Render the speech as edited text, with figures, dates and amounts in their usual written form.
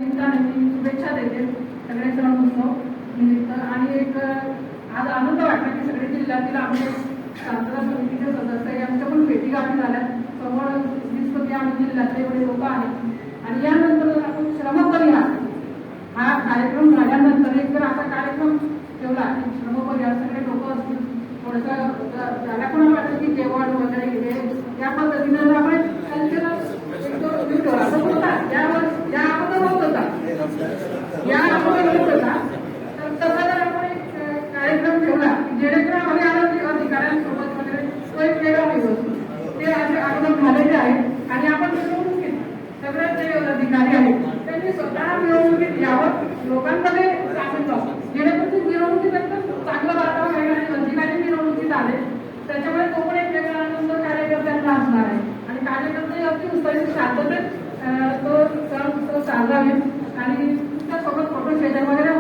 शुभेच्छा देते सगळे सण उत्सव निमित्त। आणि एक आज आनंद वाटला की सगळे जिल्ह्यातील आमचे शांतता समितीचे सदस्य यांच्या पण भेटीगाठी झाल्या। समोर 20 आम्ही जिल्ह्यातले एवढे लोक आहेत आणि यानंतर आपण श्रमपरिहार हा कार्यक्रम झाल्यानंतर एक जर असा कार्यक्रम ठेवला की श्रमपरिहार सगळे लोक असतील थोडंसं त्याला पण वाटतं की जेवण वगैरे हे या पद्धतीनं आपण कल्चरल असं होता या अगोदर होत होता तर तसा जर आपण एक कार्यक्रम ठेवला जेणेकरून आम्ही आनंदी अधिकाऱ्यांसोबत वगैरे तो एक वेगळा दिवस ते असे अगोदर झालेले आहेत आणि आपण मिरवणुकीत सगळे जे अधिकारी आहेत त्यांनी स्वतः मिरवणुकीत यावं लोकांमध्ये सामील व्हावं जेणेकरून ती मिरवणुकीत एकदम चांगलं वातावरण आहे आणि अधिकारी मिरवणुकीत आले त्याच्यामुळे तो पण एक वेगळा आनंद कार्यकर्त्यांना असणार आहे आणि कार्यकर्ते अगदी उत्साहित शांततेत तो सण उत्सव साजरा होईल आणि तुमच्यासोबत फोटो शेअर वगैरे